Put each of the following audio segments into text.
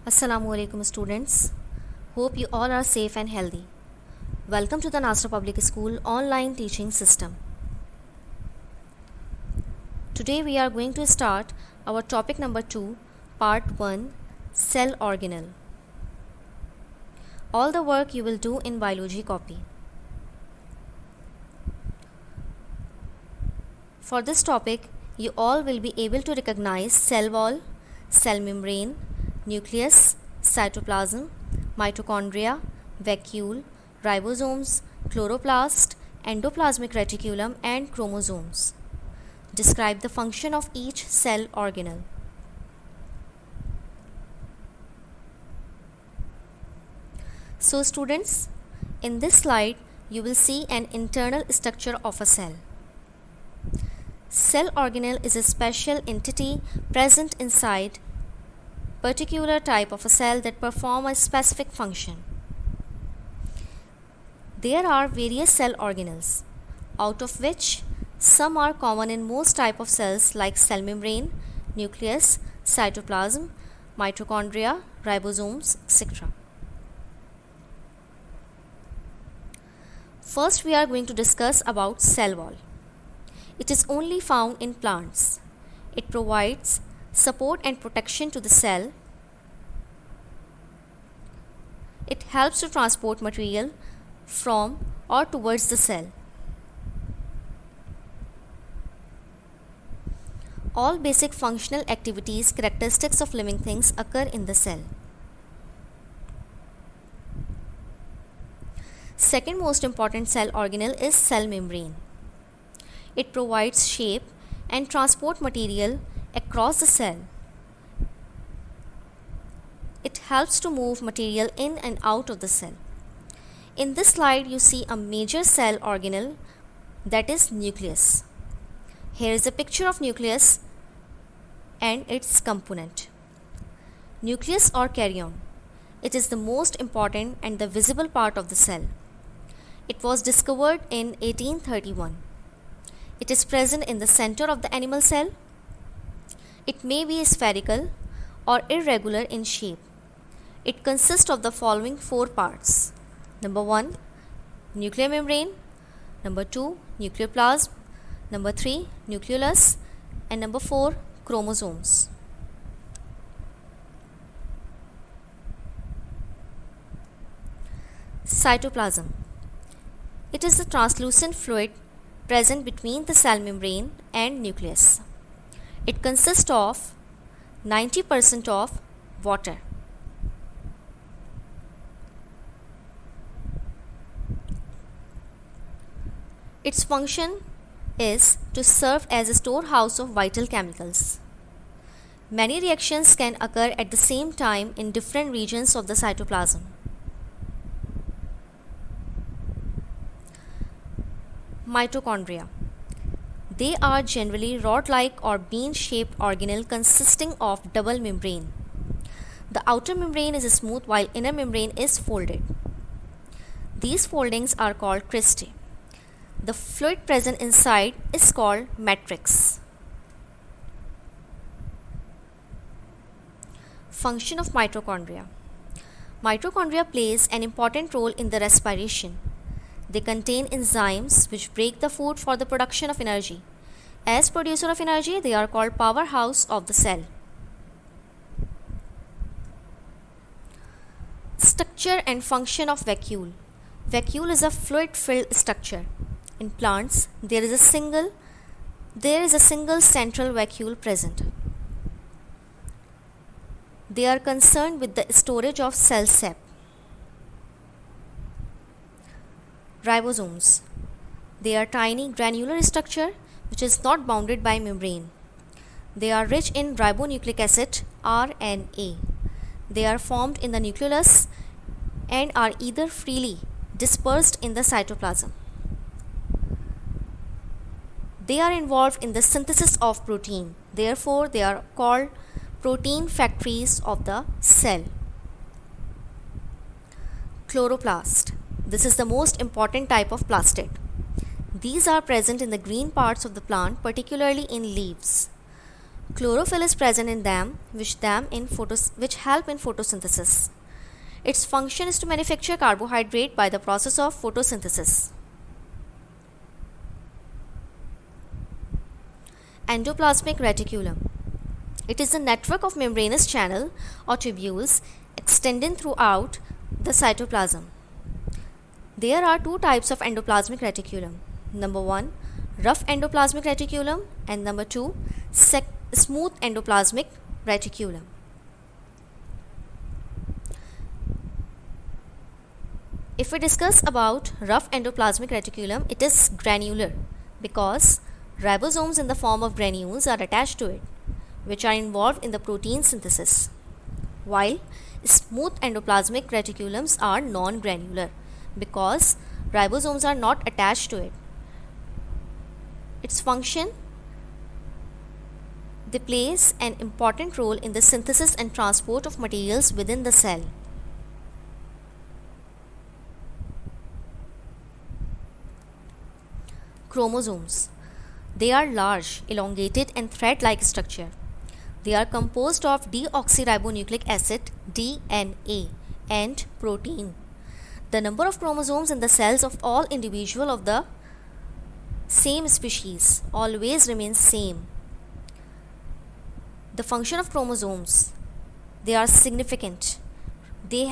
Assalamualaikum students. Hope you all are safe and healthy. Welcome to the Nasra Public School online teaching system. Today we are going to start our topic number 2, part 1, cell organelle. All the work you will do in biology copy. For this topic, you all will be able to recognize cell wall, cell membrane, nucleus, cytoplasm, mitochondria, vacuole, ribosomes, chloroplast, endoplasmic reticulum and chromosomes. Describe the function of each cell organelle. So students, in this slide you will see an internal structure of a cell. Cell organelle is a special entity present inside particular type of a cell that perform a specific function. There are various cell organelles, out of which some are common in most type of cells like cell membrane, nucleus, cytoplasm, mitochondria, ribosomes, etc. First, we are going to discuss about cell wall. It is only found in plants. It provides support and protection to the cell. It helps to transport material from or towards the cell. All basic functional activities characteristics of living things occur in the cell. Second most important cell organelle is cell membrane. It provides shape and transport material across the cell. It helps to move material in and out of the cell. In this slide you see a major cell organelle, that is nucleus. Here is a picture of nucleus and its component. Nucleus or karyon. It is the most important and the visible part of the cell. It was discovered in 1831. It is present in the center of the animal cell. It may be spherical or irregular in shape. It consists of the following 4 parts. Number 1, nuclear membrane. Number 2, nucleoplasm. Number 3, nucleolus. And number 4, chromosomes. Cytoplasm. It is the translucent fluid present between the cell membrane and nucleus. It consists of 90% of water. Its function is to serve as a storehouse of vital chemicals. Many reactions can occur at the same time in different regions of the cytoplasm. Mitochondria. They are generally rod-like or bean-shaped organelle consisting of double membrane. The outer membrane is smooth while inner membrane is folded. These foldings are called cristae. The fluid present inside is called matrix. Function of mitochondria. Mitochondria plays an important role in the respiration. They contain enzymes which break the food for the production of energy. As producer of energy, they are called powerhouse of the cell. Structure and function of vacuole. Vacuole is a fluid-filled structure. In plants, there is a single central vacuole present. They are concerned with the storage of cell sap. Ribosomes. They are tiny granular structure which is not bounded by membrane. They are rich in ribonucleic acid RNA. They are formed in the nucleus and are either freely dispersed in the cytoplasm. They are involved in the synthesis of protein. Therefore, they are called protein factories of the cell. Chloroplast. This is the most important type of plastid. These are present in the green parts of the plant, particularly in leaves. Chlorophyll is present in them, which help in photosynthesis. Its function is to manufacture carbohydrate by the process of photosynthesis. Endoplasmic reticulum. It is a network of membranous channel or tubules extending throughout the cytoplasm. There are two types of endoplasmic reticulum. Number 1, rough endoplasmic reticulum, and number 2, smooth endoplasmic reticulum. If we discuss about rough endoplasmic reticulum, it is granular because ribosomes in the form of granules are attached to it, which are involved in the protein synthesis, while smooth endoplasmic reticulums are non-granular because ribosomes are not attached to it. Its function: they plays an important role in the synthesis and transport of materials within the cell. Chromosomes. They are large, elongated and thread-like structure. They are composed of deoxyribonucleic acid DNA and protein. The number of chromosomes in the cells of all individuals of the same species always remains same. The function of chromosomes: they are significant. They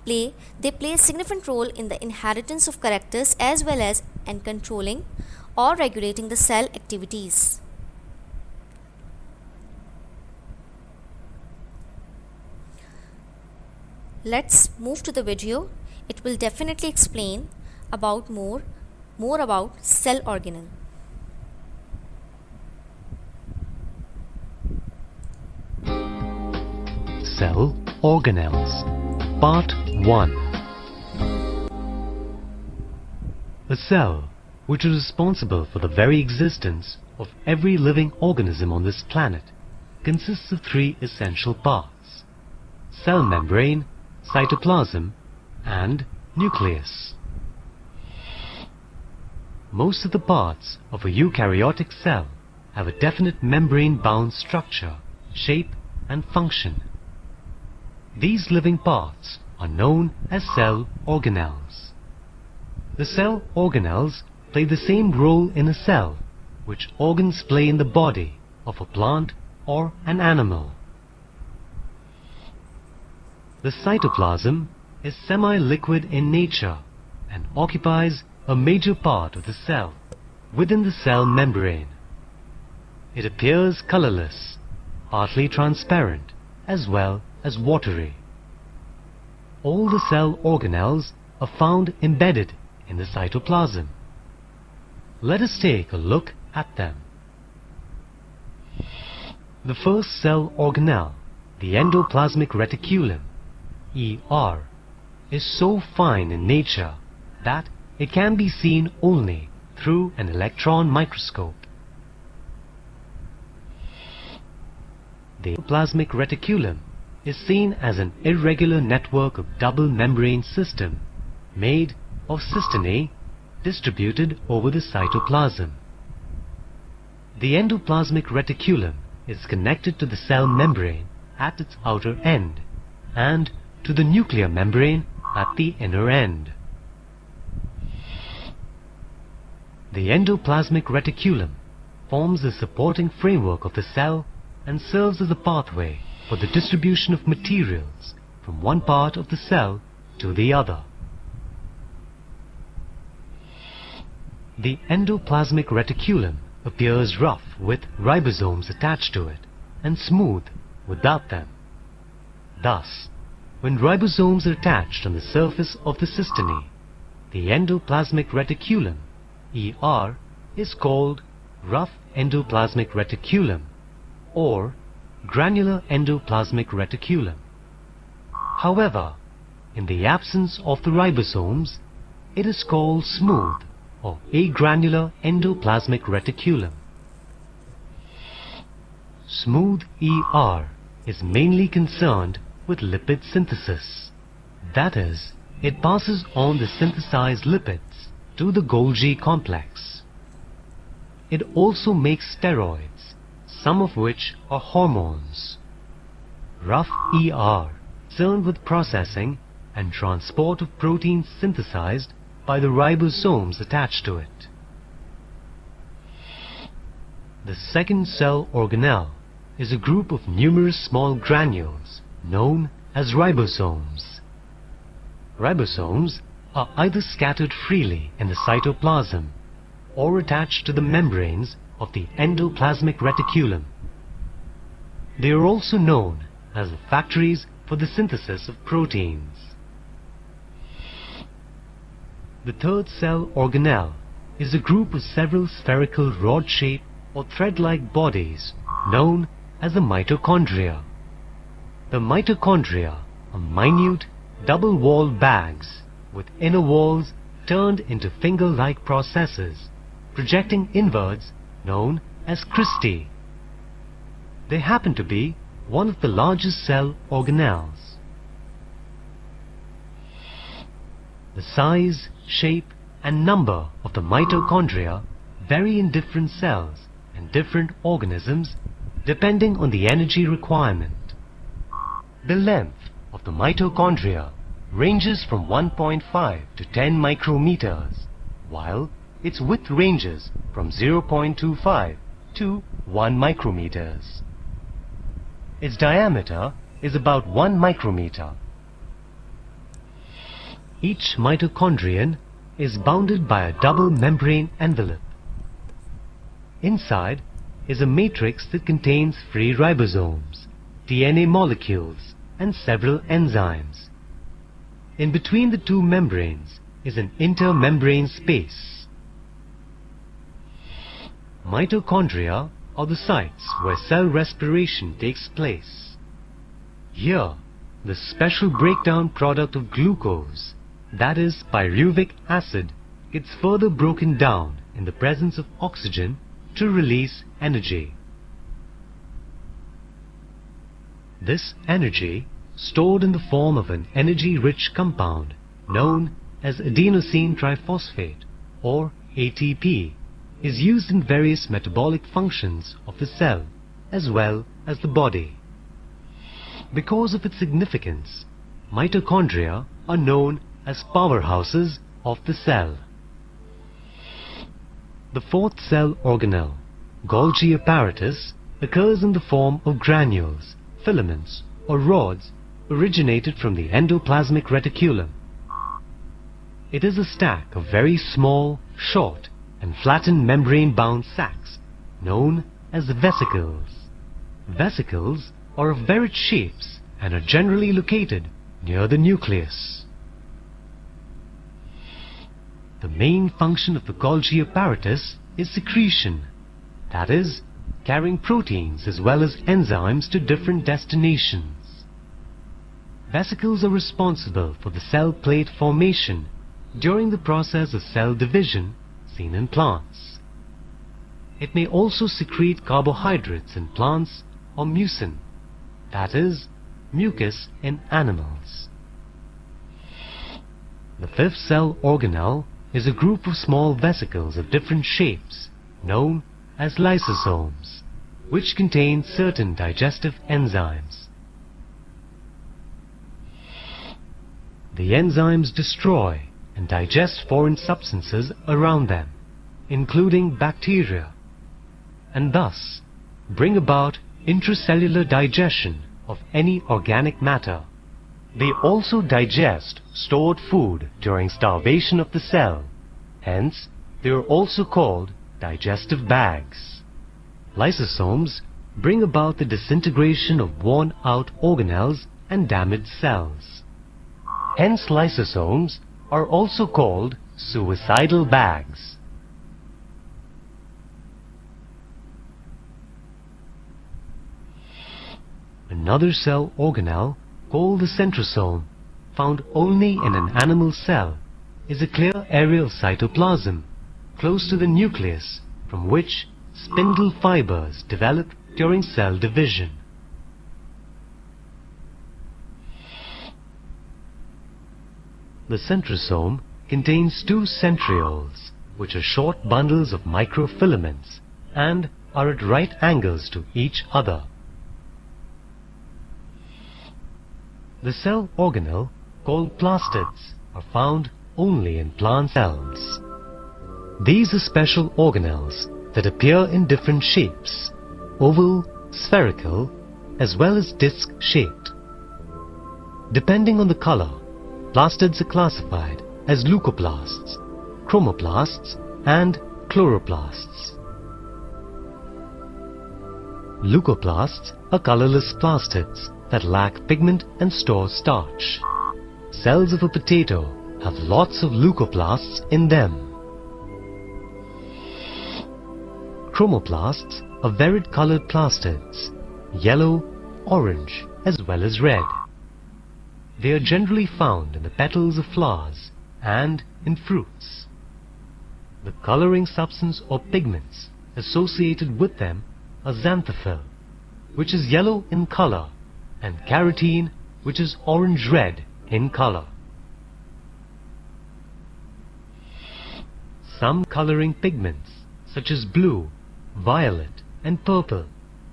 play a significant role in the inheritance of characters as well as in controlling or regulating the cell activities. Let's move to the video. It will definitely explain about more about cell organelle. Cell organelles. Part 1. A cell, which is responsible for the very existence of every living organism on this planet, consists of 3 essential parts: cell membrane, cytoplasm, and nucleus. Most of the parts of a eukaryotic cell have a definite membrane-bound structure, shape, and function. These living parts are known as cell organelles. The cell organelles play the same role in a cell which organs play in the body of a plant or an animal. The cytoplasm is semi-liquid in nature and occupies a major part of the cell within the cell membrane. It appears colorless, partly transparent, as well as watery. All the cell organelles are found embedded in the cytoplasm. Let us take a look at them. The first cell organelle, the endoplasmic reticulum, ER, is so fine in nature that it can be seen only through an electron microscope. The endoplasmic reticulum is seen as an irregular network of double membrane system made of cisternae distributed over the cytoplasm. The endoplasmic reticulum is connected to the cell membrane at its outer end and to the nuclear membrane at the inner end. The endoplasmic reticulum forms the supporting framework of the cell and serves as a pathway for the distribution of materials from one part of the cell to the other. The endoplasmic reticulum appears rough with ribosomes attached to it and smooth without them. Thus, when ribosomes are attached on the surface of the cisternae, the endoplasmic reticulum, ER, is called rough endoplasmic reticulum or granular endoplasmic reticulum. However, in the absence of the ribosomes, it is called smooth or agranular endoplasmic reticulum. Smooth ER is mainly concerned with lipid synthesis. That is, it passes on the synthesized lipids to the Golgi complex. It also makes steroids, some of which are hormones. Rough ER, concerned with processing and transport of proteins synthesized by the ribosomes attached to it. The second cell organelle is a group of numerous small granules known as ribosomes. Ribosomes are either scattered freely in the cytoplasm or attached to the membranes of the endoplasmic reticulum. They are also known as the factories for the synthesis of proteins. The third cell organelle is a group of several spherical rod-shaped or thread-like bodies known as the mitochondria. The mitochondria are minute double-walled bags with inner walls turned into finger-like processes projecting inwards known as cristae. They happen to be one of the largest cell organelles. The size, shape and number of the mitochondria vary in different cells and different organisms depending on the energy requirement. The length of the mitochondria ranges from 1.5 to 10 micrometers, while its width ranges from 0.25 to 1 micrometers. Its diameter is about 1 micrometer. Each mitochondrion is bounded by a double membrane envelope. Inside is a matrix that contains free ribosomes, DNA molecules, and several enzymes. In between the two membranes is an intermembrane space. Mitochondria are the sites where cell respiration takes place. Here, the special breakdown product of glucose, that is pyruvic acid, gets further broken down in the presence of oxygen to release energy. This energy, stored in the form of an energy-rich compound known as adenosine triphosphate or ATP, is used in various metabolic functions of the cell as well as the body. Because of its significance, mitochondria are known as powerhouses of the cell. The fourth cell organelle, Golgi apparatus, occurs in the form of granules, filaments, or rods originated from the endoplasmic reticulum. It is a stack of very small, short, and flattened membrane-bound sacs known as vesicles. Vesicles are of varied shapes and are generally located near the nucleus. The main function of the Golgi apparatus is secretion, that is, carrying proteins as well as enzymes to different destinations. Vesicles are responsible for the cell plate formation during the process of cell division seen in plants. It may also secrete carbohydrates in plants or mucin, that is, mucus in animals. The fifth cell organelle is a group of small vesicles of different shapes known as lysosomes, which contain certain digestive enzymes. The enzymes destroy and digest foreign substances around them, including bacteria, and thus bring about intracellular digestion of any organic matter. They also digest stored food during starvation of the cell. Hence, they are also called digestive bags. Lysosomes bring about the disintegration of worn-out organelles and damaged cells. Hence, lysosomes are also called suicidal bags. Another cell organelle, called the centrosome, found only in an animal cell, is a clear aerial cytoplasm close to the nucleus from which spindle fibers develop during cell division. The centrosome contains two centrioles, which are short bundles of microfilaments, and are at right angles to each other. The cell organelle, called plastids, are found only in plant cells. These are special organelles that appear in different shapes, oval, spherical, as well as disc-shaped. Depending on the color, plastids are classified as leucoplasts, chromoplasts, and chloroplasts. Leucoplasts are colorless plastids that lack pigment and store starch. Cells of a potato have lots of leucoplasts in them. Chromoplasts are varied-colored plastids, yellow, orange, as well as red. They are generally found in the petals of flowers and in fruits. The coloring substance or pigments associated with them are xanthophyll, which is yellow in color, and carotene, which is orange-red in color. Some coloring pigments, such as blue, violet, and purple,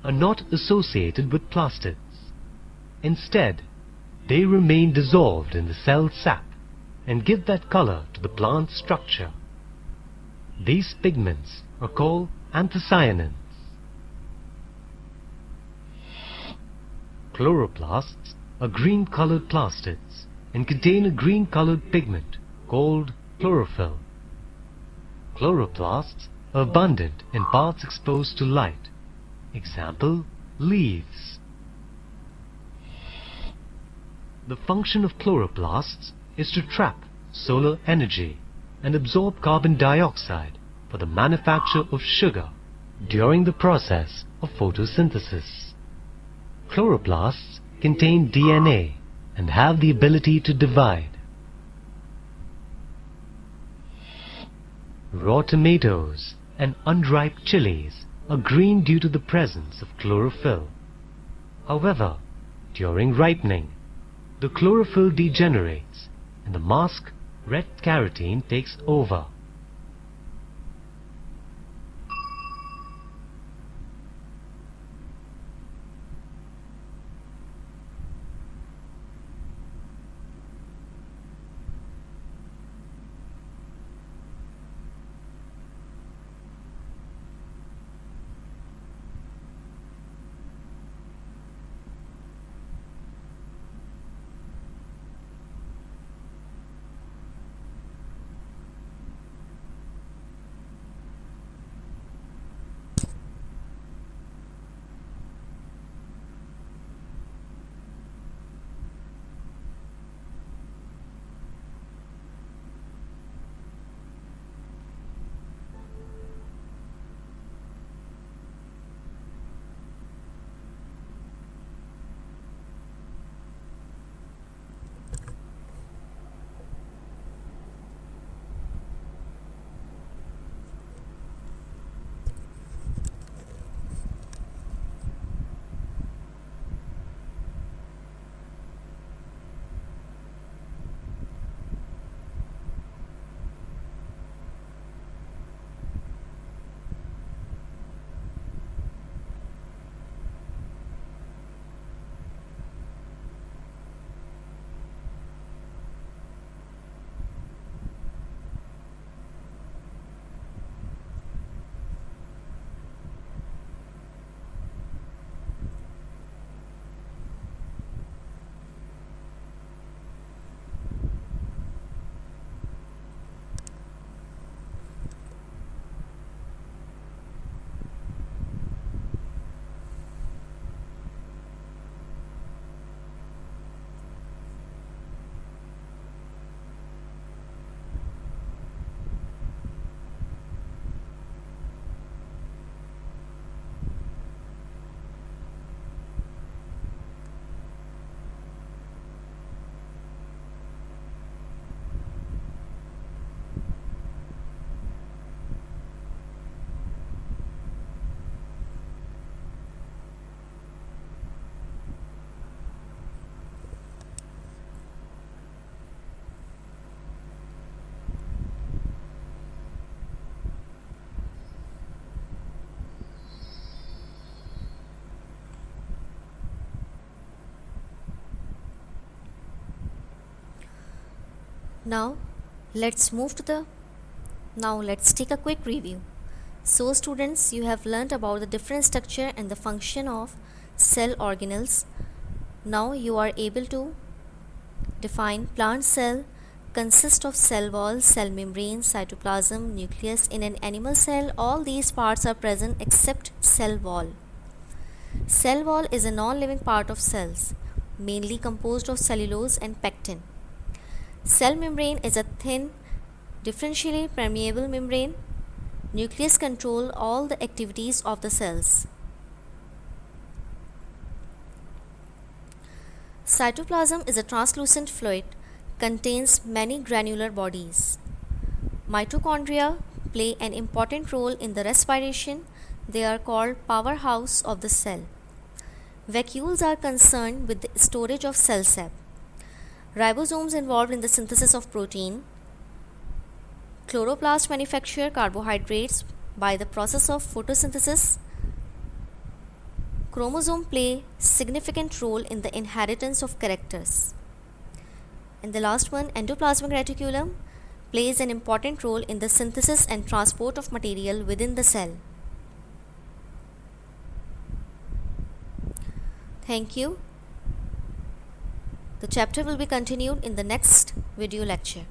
are not associated with plastids. Instead, they remain dissolved in the cell sap and give that color to the plant structure. These pigments are called anthocyanins. Chloroplasts are green-colored plastids and contain a green-colored pigment called chlorophyll. Chloroplasts are abundant in parts exposed to light. Example, leaves. The function of chloroplasts is to trap solar energy and absorb carbon dioxide for the manufacture of sugar during the process of photosynthesis. Chloroplasts contain DNA and have the ability to divide. Raw tomatoes and unripe chilies are green due to the presence of chlorophyll. However, during ripening, the chlorophyll degenerates and the mask red carotene takes over. Now let's take a quick review. So students, you have learnt about the different structure and the function of cell organelles. Now you are able to define plant cell consists of cell wall, cell membrane, cytoplasm, nucleus. In an animal cell, all these parts are present except cell wall. Cell wall is a non-living part of cells, mainly composed of cellulose and pectin. Cell membrane is a thin, differentially permeable membrane. Nucleus control all the activities of the cells. Cytoplasm is a translucent fluid, contains many granular bodies. Mitochondria play an important role in the respiration. They are called powerhouse of the cell. Vacuoles are concerned with the storage of cell sap. Ribosomes involved in the synthesis of protein. Chloroplasts manufacture carbohydrates by the process of photosynthesis. Chromosomes play significant role in the inheritance of characters. And the last one, endoplasmic reticulum, plays an important role in the synthesis and transport of material within the cell. Thank you. The chapter will be continued in the next video lecture.